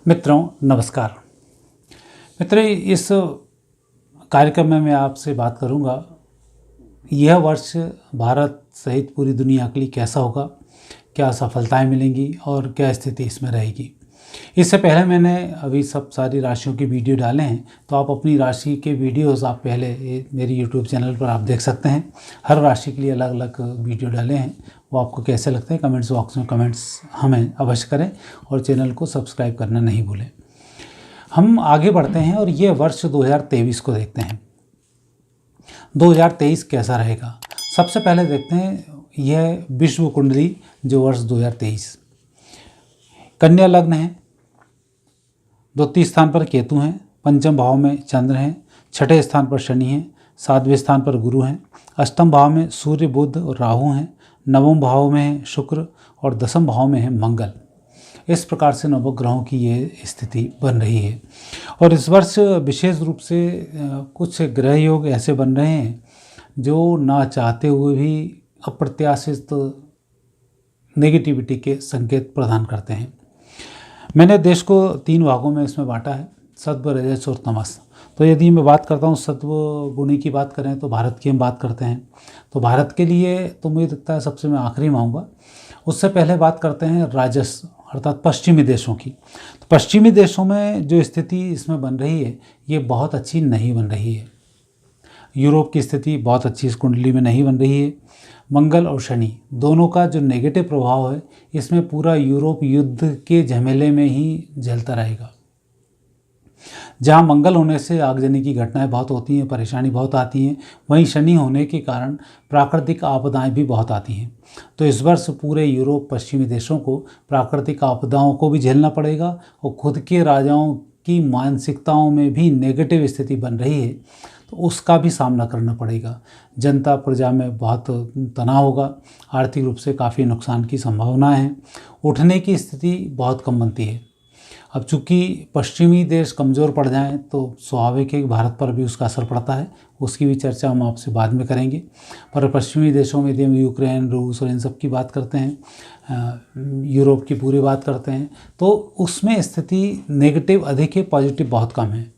मित्रों नमस्कार। मित्रों, इस कार्यक्रम में मैं आपसे बात करूंगा, यह वर्ष भारत सहित पूरी दुनिया के लिए कैसा होगा, क्या सफलताएं मिलेंगी और क्या स्थिति इसमें रहेगी। इससे पहले मैंने अभी सब सारी राशियों के वीडियो डाले हैं, तो आप अपनी राशि के वीडियोस आप पहले मेरी यूट्यूब चैनल पर आप देख सकते हैं। हर राशि के लिए अलग अलग वीडियो डाले हैं, वो आपको कैसे लगते हैं कमेंट्स बॉक्स में कमेंट्स हमें अवश्य करें और चैनल को सब्सक्राइब करना नहीं भूलें। हम आगे बढ़ते हैं और ये वर्ष 2023 को देखते हैं। 2023 कैसा रहेगा। सबसे पहले देखते हैं यह विश्व कुंडली जो वर्ष 2023। कन्या लग्न है, द्वितीय स्थान पर केतु हैं, पंचम भाव में चंद्र हैं, छठे स्थान पर शनि हैं, सातवें स्थान पर गुरु हैं, अष्टम भाव में सूर्य बुध और राहु हैं, नवम भाव में है शुक्र और दसम भाव में है मंगल। इस प्रकार से नवग्रहों की ये स्थिति बन रही है। और इस वर्ष विशेष रूप से कुछ ग्रह योग ऐसे बन रहे हैं जो ना चाहते हुए भी अप्रत्याशित नेगेटिविटी के संकेत प्रदान करते हैं। मैंने देश को 3 भागों में इसमें बांटा है, सत्व, रजस और तमस। तो यदि मैं बात करता हूँ सत्व गुणी की बात करें तो भारत की हम बात करते हैं, तो भारत के लिए तो मुझे लगता है सबसे मैं आखिरी में आऊँगा। उससे पहले बात करते हैं राजस अर्थात पश्चिमी देशों की। तो पश्चिमी देशों में जो स्थिति इसमें बन रही है ये बहुत अच्छी नहीं बन रही है। यूरोप की स्थिति बहुत अच्छी इस कुंडली में नहीं बन रही है। मंगल और शनि दोनों का जो नेगेटिव प्रभाव है इसमें पूरा यूरोप युद्ध के झमेले में ही झेलता रहेगा। जहाँ मंगल होने से आगजनी की घटनाएं बहुत होती हैं, परेशानी बहुत आती हैं, वहीं शनि होने के कारण प्राकृतिक आपदाएं भी बहुत आती हैं। तो इस वर्ष पूरे यूरोप पश्चिमी देशों को प्राकृतिक आपदाओं को भी झेलना पड़ेगा और खुद के राजाओं की मानसिकताओं में भी नेगेटिव स्थिति बन रही है, तो उसका भी सामना करना पड़ेगा। जनता प्रजा में बहुत तनाव होगा, आर्थिक रूप से काफ़ी नुकसान की संभावना है, उठने की स्थिति बहुत कम बनती है। अब चूँकि पश्चिमी देश कमज़ोर पड़ जाएं तो स्वाभाविक है कि भारत पर भी उसका असर पड़ता है, उसकी भी चर्चा हम आपसे बाद में करेंगे। पर पश्चिमी देशों में यदि हम यूक्रेन, रूस और इन सब की बात करते हैं, यूरोप की पूरी बात करते हैं, तो उसमें स्थिति नेगेटिव अधिक है, पॉजिटिव बहुत कम है।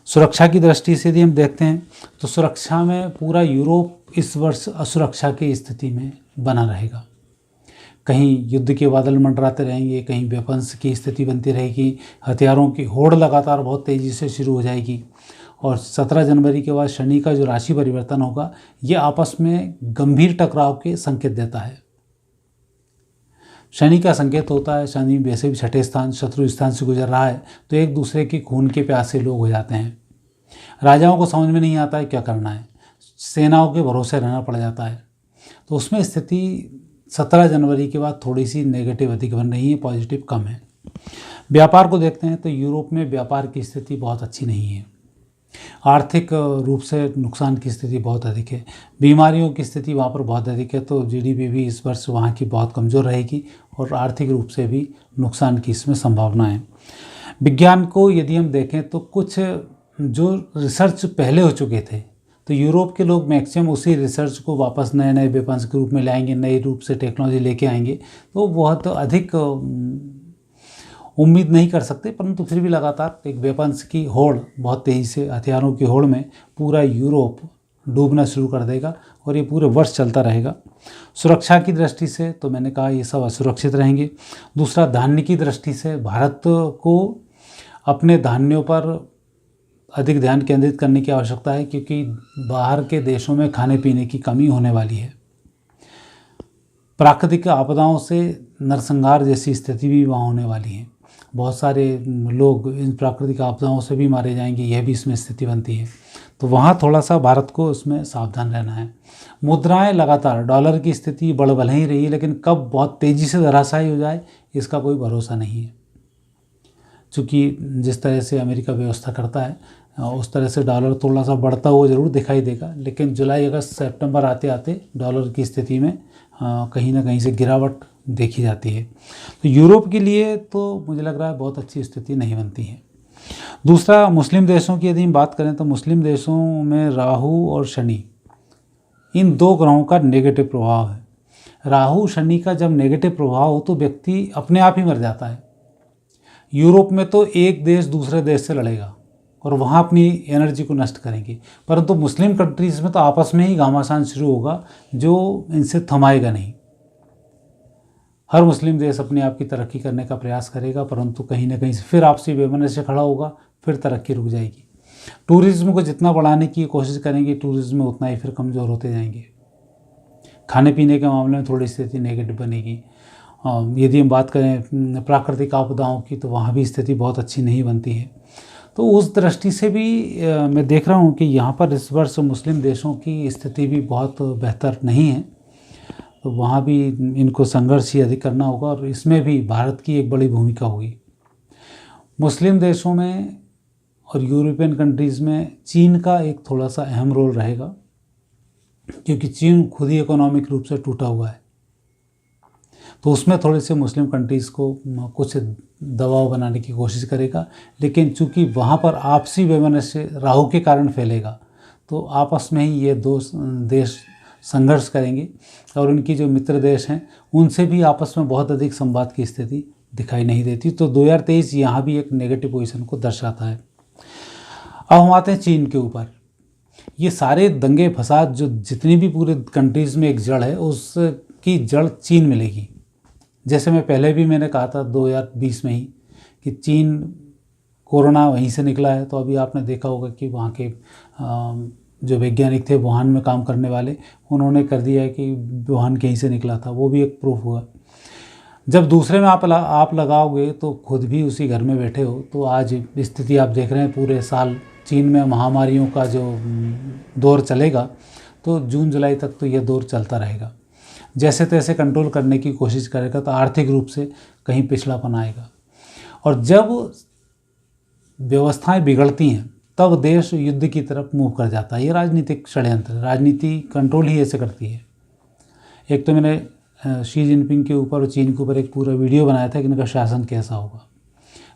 सुरक्षा की दृष्टि से यदि हम देखते हैं तो सुरक्षा में पूरा यूरोप इस वर्ष असुरक्षा की स्थिति में बना रहेगा। कहीं युद्ध के बादल मंडराते रहेंगे, कहीं वेपन्स की स्थिति बनती रहेगी, हथियारों की होड़ लगातार बहुत तेज़ी से शुरू हो जाएगी। और 17 जनवरी के बाद शनि का जो राशि परिवर्तन होगा ये आपस में गंभीर टकराव के संकेत देता है। शनि का संकेत होता है, शनि वैसे भी छठे स्थान शत्रु स्थान से गुजर रहा है, तो एक दूसरे के खून के प्यासे लोग हो जाते हैं। राजाओं को समझ में नहीं आता है क्या करना है, सेनाओं के भरोसे रहना पड़ जाता है। तो उसमें स्थिति 17 जनवरी के बाद थोड़ी सी नेगेटिव अधिक बन रही है, पॉजिटिव कम है। व्यापार को देखते हैं तो यूरोप में व्यापार की स्थिति बहुत अच्छी नहीं है। आर्थिक रूप से नुकसान की स्थिति बहुत अधिक है, बीमारियों की स्थिति वहाँ पर बहुत अधिक है। तो जीडीपी भी इस वर्ष वहाँ की बहुत कमज़ोर रहेगी और आर्थिक रूप से भी नुकसान की इसमें संभावना है। विज्ञान को यदि हम देखें तो कुछ जो रिसर्च पहले हो चुके थे, तो यूरोप के लोग मैक्सिमम उसी रिसर्च को वापस नए नए वेपन्स के रूप में लाएंगे, नए रूप से टेक्नोलॉजी लेके आएंगे। तो बहुत अधिक उम्मीद नहीं कर सकते, परंतु फिर भी लगातार एक वेपन्स की होड़ बहुत तेज़ी से, हथियारों की होड़ में पूरा यूरोप डूबना शुरू कर देगा और ये पूरे वर्ष चलता रहेगा। सुरक्षा की दृष्टि से तो मैंने कहा ये सब असुरक्षित रहेंगे। दूसरा, धान्य की दृष्टि से भारत को अपने धान्यों पर अधिक ध्यान केंद्रित करने की आवश्यकता है, क्योंकि बाहर के देशों में खाने पीने की कमी होने वाली है। प्राकृतिक आपदाओं से नरसंहार जैसी स्थिति भी वहाँ होने वाली है, बहुत सारे लोग इन प्राकृतिक आपदाओं से भी मारे जाएंगे, यह भी इसमें स्थिति बनती है। तो वहाँ थोड़ा सा भारत को उसमें सावधान रहना है। मुद्राएं लगातार, डॉलर की स्थिति बढ़ ही रही है, लेकिन कब बहुत तेज़ी से धराशायी हो जाए इसका कोई भरोसा नहीं है। चूँकि जिस तरह से अमेरिका व्यवस्था करता है उस तरह से डॉलर थोड़ा सा बढ़ता हुआ ज़रूर दिखाई देगा, लेकिन जुलाई, अगस्त, सितंबर आते आते डॉलर की स्थिति में कहीं ना कहीं से गिरावट देखी जाती है। तो यूरोप के लिए तो मुझे लग रहा है बहुत अच्छी स्थिति नहीं बनती है। दूसरा, मुस्लिम देशों की यदि हम बात करें तो मुस्लिम देशों में राहु और शनि, इन दो ग्रहों का नेगेटिव प्रभाव है। राहु शनि का जब नेगेटिव प्रभाव हो तो व्यक्ति अपने आप ही मर जाता है। यूरोप में तो एक देश दूसरे देश से लड़ेगा और वहाँ अपनी एनर्जी को नष्ट करेंगे, परंतु मुस्लिम कंट्रीज़ में तो आपस में ही घमासान शुरू होगा जो इनसे थमाएगा नहीं। हर मुस्लिम देश अपने आप की तरक्की करने का प्रयास करेगा, परंतु कहीं ना कहीं से फिर आपसी वैमनस्य खड़ा होगा, फिर तरक्की रुक जाएगी। टूरिज्म को जितना बढ़ाने की कोशिश करेंगे, टूरिज्म में उतना ही फिर कमज़ोर होते जाएंगे। खाने पीने के मामले में थोड़ी स्थिति नेगेटिव बनेगी। यदि हम बात करें प्राकृतिक आपदाओं की तो वहाँ भी स्थिति बहुत अच्छी नहीं बनती है। तो उस दृष्टि से भी मैं देख रहा हूँ कि यहाँ पर इस वर्ष मुस्लिम देशों की स्थिति भी बहुत बेहतर नहीं है, तो वहाँ भी इनको संघर्ष ही अधिक करना होगा और इसमें भी भारत की एक बड़ी भूमिका होगी। मुस्लिम देशों में और यूरोपियन कंट्रीज़ में चीन का एक थोड़ा सा अहम रोल रहेगा, क्योंकि चीन खुद ही इकोनॉमिक रूप से टूटा हुआ है, तो उसमें थोड़े से मुस्लिम कंट्रीज़ को कुछ दबाव बनाने की कोशिश करेगा। लेकिन चूंकि वहाँ पर आपसी वैमनस्य राहु के कारण फैलेगा, तो आपस में ही ये दो देश संघर्ष करेंगे और उनकी जो मित्र देश हैं उनसे भी आपस में बहुत अधिक संवाद की स्थिति दिखाई नहीं देती। तो 2023 यहाँ भी एक नेगेटिव पोजीशन को दर्शाता है। अब हम आते हैं चीन के ऊपर। ये सारे दंगे फसाद जो जितनी भी पूरे कंट्रीज़ में एक जड़ है, उसकी जड़ चीन मिलेगी। जैसे मैंने कहा था 2020 में ही कि चीन कोरोना वहीं से निकला है, तो अभी आपने देखा होगा कि वहाँ के जो वैज्ञानिक थे वुहान में काम करने वाले, उन्होंने कर दिया है कि वुहान कहीं से निकला था, वो भी एक प्रूफ हुआ। जब दूसरे में आप लगाओगे तो खुद भी उसी घर में बैठे हो, तो आज स्थिति आप देख रहे हैं पूरे साल चीन में महामारियों का जो दौर चलेगा, तो जून जुलाई तक तो यह दौर चलता रहेगा। जैसे तैसे कंट्रोल करने की कोशिश करेगा तो आर्थिक रूप से कहीं पिछड़ापन आएगा, और जब व्यवस्थाएं बिगड़ती हैं तब देश युद्ध की तरफ मूव कर जाता है। ये राजनीतिक षड्यंत्र, राजनीति कंट्रोल ही ऐसे करती है। एक तो मैंने शी जिनपिंग के ऊपर और चीन के ऊपर एक पूरा वीडियो बनाया था कि इनका शासन कैसा होगा,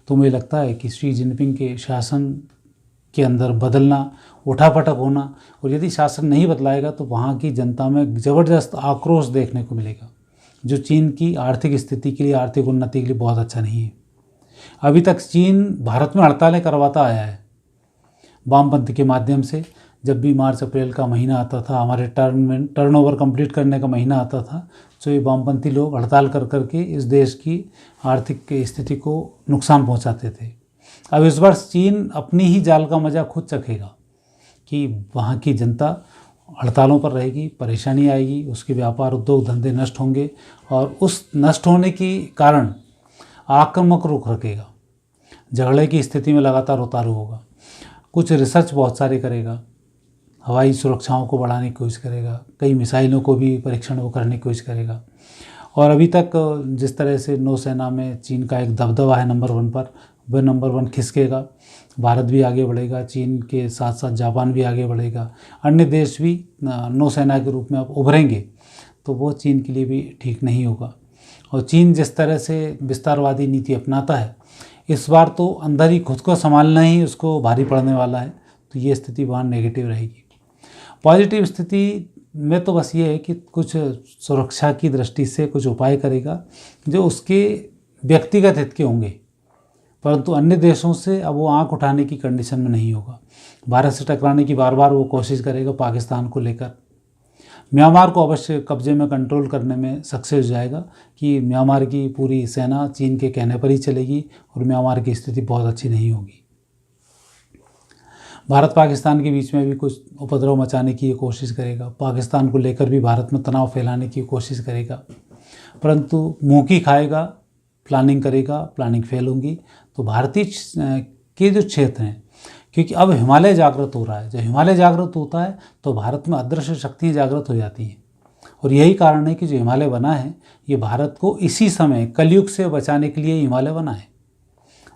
तो मुझे लगता है कि शी जिनपिंग के शासन के अंदर बदलना, उठापटक होना, और यदि शासन नहीं बदलाएगा तो वहाँ की जनता में ज़बरदस्त आक्रोश देखने को मिलेगा, जो चीन की आर्थिक स्थिति के लिए, आर्थिक उन्नति के लिए बहुत अच्छा नहीं है। अभी तक चीन भारत में हड़तालें करवाता आया है वामपंथी के माध्यम से। जब भी मार्च अप्रैल का महीना आता था, हमारे टर्नओवर कंप्लीट करने का महीना आता था, तो ये वामपंथी लोग हड़ताल कर करके इस देश की आर्थिक स्थिति को नुकसान पहुंचाते थे। अब इस वर्ष चीन अपनी ही जाल का मज़ा खुद चखेगा कि वहाँ की जनता हड़तालों पर रहेगी, परेशानी आएगी, उसके व्यापार उद्योग धंधे नष्ट होंगे, और उस नष्ट होने के कारण आक्रामक रुख रखेगा, झगड़े की स्थिति में लगातार उतारू होगा। कुछ रिसर्च बहुत सारे करेगा, हवाई सुरक्षाओं को बढ़ाने की कोशिश करेगा, कई मिसाइलों को भी परीक्षण वो करने की कोशिश करेगा। और अभी तक जिस तरह से नौसेना में चीन का एक दबदबा है नंबर 1 पर, वह नंबर 1 खिसकेगा। भारत भी आगे बढ़ेगा, चीन के साथ साथ जापान भी आगे बढ़ेगा, अन्य देश भी नौसेना के रूप में अब उभरेंगे, तो वो चीन के लिए भी ठीक नहीं होगा। और चीन जिस तरह से विस्तारवादी नीति अपनाता है, इस बार तो अंदर ही खुद को संभालना ही उसको भारी पड़ने वाला है, तो ये स्थिति वहाँ नेगेटिव रहेगी। पॉजिटिव स्थिति में तो बस ये है कि कुछ सुरक्षा की दृष्टि से कुछ उपाय करेगा जो उसके व्यक्तिगत हित के होंगे, परंतु अन्य देशों से अब वो आंख उठाने की कंडीशन में नहीं होगा। भारत से टकराने की बार बार वो कोशिश करेगा पाकिस्तान को लेकर। म्यांमार को अवश्य कब्जे में कंट्रोल करने में सक्सेस हो जाएगा कि म्यांमार की पूरी सेना चीन के कहने पर ही चलेगी और म्यांमार की स्थिति बहुत अच्छी नहीं होगी। भारत पाकिस्तान के बीच में भी कुछ उपद्रव मचाने की कोशिश करेगा, पाकिस्तान को लेकर भी भारत में तनाव फैलाने की कोशिश करेगा, परंतु मुँह की खाएगा, प्लानिंग करेगा, प्लानिंग फेल होगी। तो भारतीय के जो क्षेत्र हैं, क्योंकि अब हिमालय जागृत हो रहा है, जब हिमालय जागृत होता है तो भारत में अदृश्य शक्तियाँ जागृत हो जाती हैं, और यही कारण है कि जो हिमालय बना है ये भारत को इसी समय कलयुग से बचाने के लिए हिमालय बना है।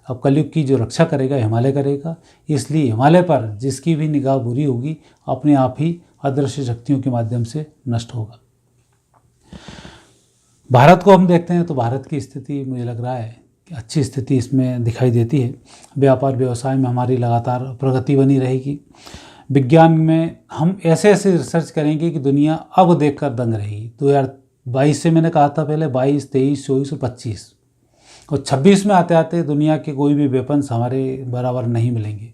अब कलयुग की जो रक्षा करेगा हिमालय करेगा, इसलिए हिमालय पर जिसकी भी निगाह बुरी होगी अपने आप ही अदृश्य शक्तियों के माध्यम से नष्ट होगा। भारत को हम देखते हैं तो भारत की स्थिति मुझे लग रहा है कि अच्छी स्थिति इसमें दिखाई देती है। व्यापार व्यवसाय में हमारी लगातार प्रगति बनी रहेगी। विज्ञान में हम ऐसे ऐसे रिसर्च करेंगे कि दुनिया अब देखकर दंग रहेगी। 2022 से मैंने कहा था पहले, 22, 23, 24 और 25 और 26 में आते आते दुनिया के कोई भी वेपन्स हमारे बराबर नहीं मिलेंगे।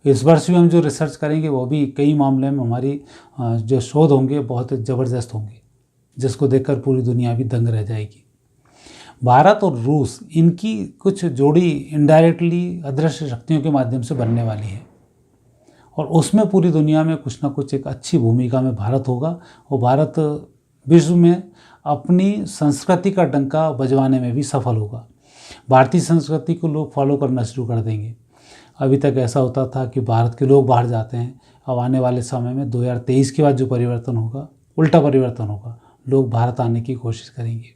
इस वर्ष भी हम जो रिसर्च करेंगे वो भी कई मामले में हमारी जो शोध होंगे बहुत ज़बरदस्त होंगे, जिसको देखकर पूरी दुनिया भी दंग रह जाएगी। भारत और रूस, इनकी कुछ जोड़ी इनडायरेक्टली अदृश्य शक्तियों के माध्यम से बनने वाली है और उसमें पूरी दुनिया में कुछ ना कुछ एक अच्छी भूमिका में भारत होगा और भारत विश्व में अपनी संस्कृति का डंका बजवाने में भी सफल होगा। भारतीय संस्कृति को लोग फॉलो करना शुरू कर देंगे। अभी तक ऐसा होता था कि भारत के लोग बाहर जाते हैं, अब आने वाले समय में 2023 के बाद जो परिवर्तन होगा, उल्टा परिवर्तन होगा, लोग भारत आने की कोशिश करेंगे।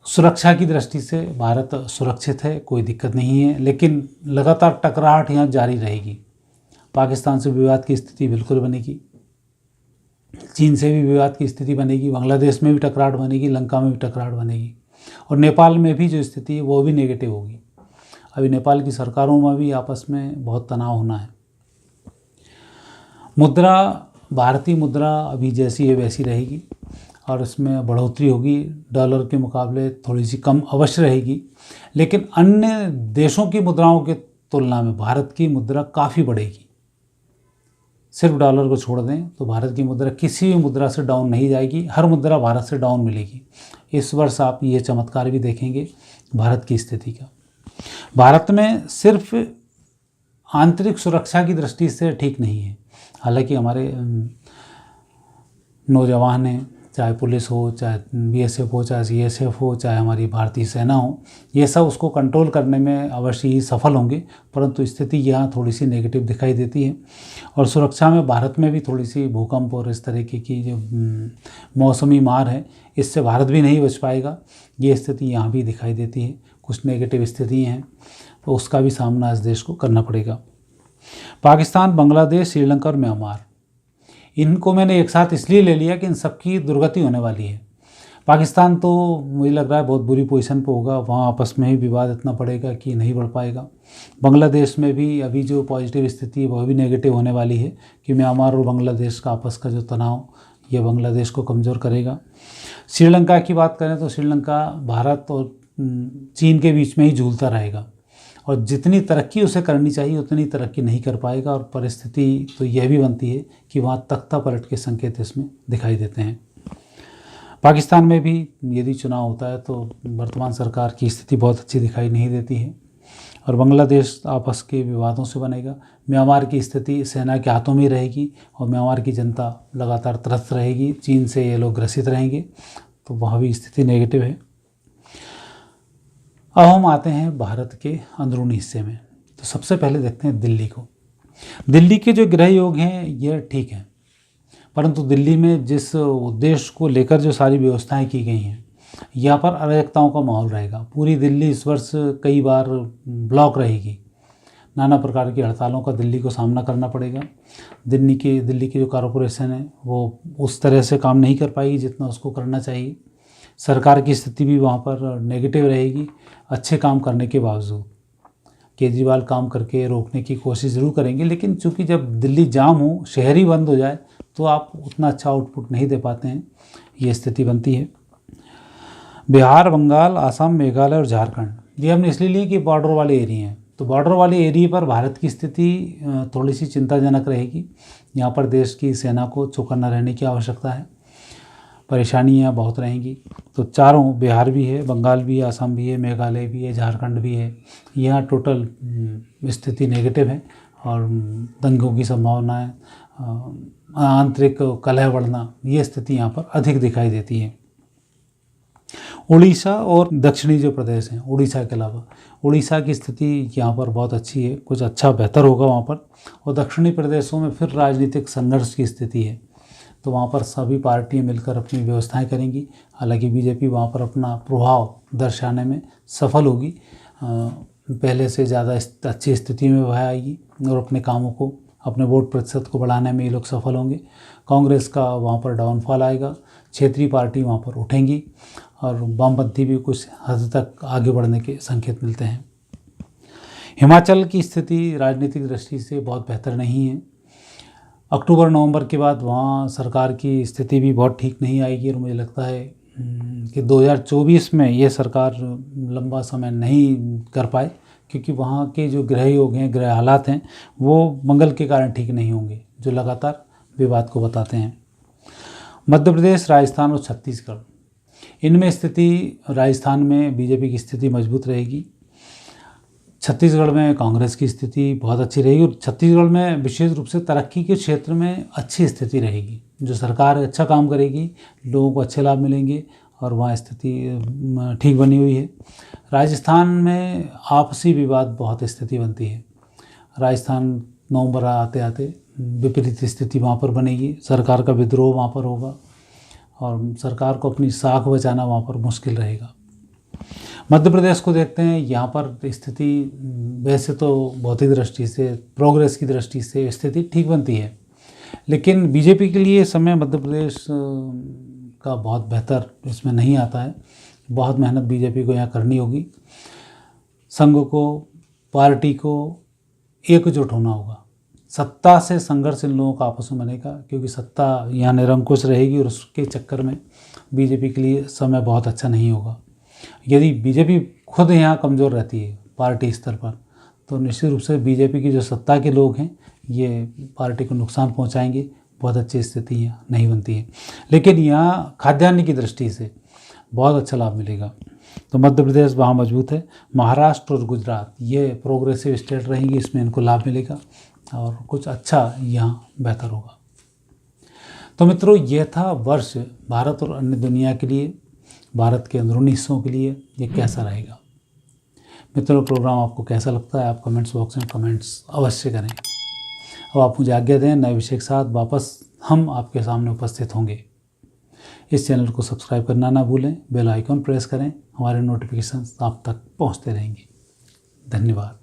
सुरक्षा की दृष्टि से भारत सुरक्षित है, कोई दिक्कत नहीं है, लेकिन लगातार टकराहट यहाँ जारी रहेगी। पाकिस्तान से विवाद की स्थिति बिल्कुल बनेगी, चीन से भी विवाद की स्थिति बनेगी, बांग्लादेश में भी टकराहट बनेगी, लंका में भी टकराहट बनेगी और नेपाल में भी जो स्थिति है वो भी नेगेटिव होगी। अभी नेपाल की सरकारों में भी आपस में बहुत तनाव होना है। मुद्रा, भारतीय मुद्रा अभी जैसी है वैसी रहेगी और इसमें बढ़ोतरी होगी। डॉलर के मुकाबले थोड़ी सी कम अवश्य रहेगी, लेकिन अन्य देशों की मुद्राओं के तुलना में भारत की मुद्रा काफ़ी बढ़ेगी। सिर्फ डॉलर को छोड़ दें तो भारत की मुद्रा किसी भी मुद्रा से डाउन नहीं जाएगी, हर मुद्रा भारत से डाउन मिलेगी। इस वर्ष आप ये चमत्कार भी देखेंगे भारत की स्थिति का। भारत में सिर्फ आंतरिक सुरक्षा की दृष्टि से ठीक नहीं है, हालांकि हमारे नौजवान हैं, चाहे पुलिस हो, चाहे बीएसएफ हो, चाहे सीएसएफ हो, चाहे हमारी भारतीय सेना हो, ये सब उसको कंट्रोल करने में अवश्य ही सफल होंगे, परंतु स्थिति यहाँ थोड़ी सी नेगेटिव दिखाई देती है। और सुरक्षा में भारत में भी थोड़ी सी भूकंप और इस तरीके की जो मौसमी मार है, इससे भारत भी नहीं बच पाएगा। ये स्थिति यहाँ भी दिखाई देती है, कुछ नेगेटिव स्थितियाँ हैं, तो उसका भी सामना इस देश को करना पड़ेगा। पाकिस्तान, बांग्लादेश, श्रीलंका और म्यांमार, इनको मैंने एक साथ इसलिए ले लिया कि इन सबकी दुर्गति होने वाली है। पाकिस्तान तो मुझे लग रहा है बहुत बुरी पोजीशन पे होगा, वहाँ आपस में ही विवाद इतना पड़ेगा कि नहीं बढ़ पाएगा। बांग्लादेश में भी अभी जो पॉजिटिव स्थिति है वह भी नेगेटिव होने वाली है कि म्यांमार और बांग्लादेश का आपस का जो तनाव, ये बांग्लादेश को कमज़ोर करेगा। श्रीलंका की बात करें तो श्रीलंका भारत और चीन के बीच में ही झूलता रहेगा और जितनी तरक्की उसे करनी चाहिए उतनी तरक्की नहीं कर पाएगा और परिस्थिति तो यह भी बनती है कि वहाँ तख्ता पलट के संकेत इसमें दिखाई देते हैं। पाकिस्तान में भी यदि चुनाव होता है तो वर्तमान सरकार की स्थिति बहुत अच्छी दिखाई नहीं देती है और बांग्लादेश आपस के विवादों से बनेगा। म्यांमार की स्थिति सेना के हाथों में रहेगी और म्यांमार की जनता लगातार त्रस्त रहेगी, चीन से ये लोग ग्रसित रहेंगे, तो वहाँ भी स्थिति नेगेटिव है। अब हम आते हैं भारत के अंदरूनी हिस्से में, तो सबसे पहले देखते हैं दिल्ली को। दिल्ली के जो गृह योग हैं ये ठीक हैं, परंतु दिल्ली में जिस उद्देश्य को लेकर जो सारी व्यवस्थाएं की गई हैं, यहाँ पर अराजकताओं का माहौल रहेगा। पूरी दिल्ली इस वर्ष कई बार ब्लॉक रहेगी, नाना प्रकार की हड़तालों का दिल्ली को सामना करना पड़ेगा। दिल्ली की जो कॉरपोरेशन है वो उस तरह से काम नहीं कर पाएगी जितना उसको करना चाहिए। सरकार की स्थिति भी वहाँ पर नेगेटिव रहेगी अच्छे काम करने के बावजूद। केजरीवाल काम करके रोकने की कोशिश ज़रूर करेंगे, लेकिन चूंकि जब दिल्ली जाम हो, शहर ही बंद हो जाए, तो आप उतना अच्छा आउटपुट नहीं दे पाते हैं, ये स्थिति बनती है। बिहार, बंगाल, आसाम, मेघालय और झारखंड ये हमने इसलिए लिए कि बॉर्डर वाले एरिया हैं, तो बॉर्डर वाले एरिया पर भारत की स्थिति थोड़ी सी चिंताजनक रहेगी। यहाँ पर देश की सेना को चौकन्ना रहने की आवश्यकता है, परेशानियाँ बहुत रहेंगी। तो चारों, बिहार भी है, बंगाल भी है, आसाम भी है, मेघालय भी है, झारखंड भी है, यहाँ टोटल स्थिति नेगेटिव है और दंगों की संभावना है, आंतरिक कलह बढ़ना, ये स्थिति यहाँ पर अधिक दिखाई देती है। उड़ीसा और दक्षिणी जो प्रदेश हैं, उड़ीसा के अलावा उड़ीसा की स्थिति यहाँ पर बहुत अच्छी है, कुछ अच्छा बेहतर होगा वहाँ पर। और दक्षिणी प्रदेशों में फिर राजनीतिक संघर्ष की स्थिति है, तो वहाँ पर सभी पार्टियां मिलकर अपनी व्यवस्थाएं करेंगी। हालांकि बीजेपी वहाँ पर अपना प्रभाव दर्शाने में सफल होगी, पहले से ज़्यादा अच्छी स्थिति में वह आएगी और अपने कामों को, अपने वोट प्रतिशत को बढ़ाने में ये लोग सफल होंगे। कांग्रेस का वहाँ पर डाउनफॉल आएगा, क्षेत्रीय पार्टी वहाँ पर उठेंगी और वामपंथी भी कुछ हद तक आगे बढ़ने के संकेत मिलते हैं। हिमाचल की स्थिति राजनीतिक दृष्टि से बहुत बेहतर नहीं है। अक्टूबर नवंबर के बाद वहाँ सरकार की स्थिति भी बहुत ठीक नहीं आएगी और मुझे लगता है कि 2024 में ये सरकार लंबा समय नहीं कर पाए, क्योंकि वहाँ के जो गृह योग हैं, गृह हालात हैं, वो मंगल के कारण ठीक नहीं होंगे, जो लगातार विवाद को बताते हैं। मध्य प्रदेश, राजस्थान और छत्तीसगढ़, इनमें स्थिति, राजस्थान में बीजेपी की स्थिति मजबूत रहेगी, छत्तीसगढ़ में कांग्रेस की स्थिति बहुत अच्छी रहेगी और छत्तीसगढ़ में विशेष रूप से तरक्की के क्षेत्र में अच्छी स्थिति रहेगी। जो सरकार अच्छा काम करेगी, लोगों को अच्छे लाभ मिलेंगे और वहाँ स्थिति ठीक बनी हुई है। राजस्थान में आपसी विवाद बहुत स्थिति बनती है। राजस्थान नवंबर आते आते विपरीत स्थिति वहाँ पर बनेगी, सरकार का विद्रोह वहाँ पर होगा और सरकार को अपनी साख बचाना वहाँ पर मुश्किल रहेगा। मध्य प्रदेश को देखते हैं, यहाँ पर स्थिति वैसे तो भौतिक दृष्टि से, प्रोग्रेस की दृष्टि से स्थिति ठीक बनती है, लेकिन बीजेपी के लिए समय मध्य प्रदेश का बहुत बेहतर इसमें नहीं आता है। बहुत मेहनत बीजेपी को यहाँ करनी होगी। संघ को, पार्टी को एकजुट होना होगा। सत्ता से संघर्ष इन लोगों का आपस में बनेगा, क्योंकि सत्ता यहाँ निरंकुश रहेगी और उसके चक्कर में बीजेपी के लिए समय बहुत अच्छा नहीं होगा। यदि बीजेपी खुद यहाँ कमज़ोर रहती है पार्टी स्तर पर, तो निश्चित रूप से बीजेपी की जो सत्ता के लोग हैं ये पार्टी को नुकसान पहुँचाएंगे, बहुत अच्छी स्थिति यहाँ नहीं बनती है। लेकिन यहाँ खाद्यान्न की दृष्टि से बहुत अच्छा लाभ मिलेगा। तो मध्य प्रदेश वहाँ मजबूत है। महाराष्ट्र और गुजरात ये प्रोग्रेसिव स्टेट रहेंगी, इसमें इनको लाभ मिलेगा और कुछ अच्छा यहाँ बेहतर होगा। तो मित्रों, यह था वर्ष भारत और अन्य दुनिया के लिए, भारत के अंदरूनी हिस्सों के लिए ये कैसा रहेगा। मित्रों, प्रोग्राम आपको कैसा लगता है आप कमेंट्स बॉक्स में कमेंट्स अवश्य करें। अब आप मुझे आज्ञा दें, नए विषय के साथ वापस हम आपके सामने उपस्थित होंगे। इस चैनल को सब्सक्राइब करना ना भूलें, बेल आइकन प्रेस करें, हमारे नोटिफिकेशन आप तक पहुंचते रहेंगे। धन्यवाद।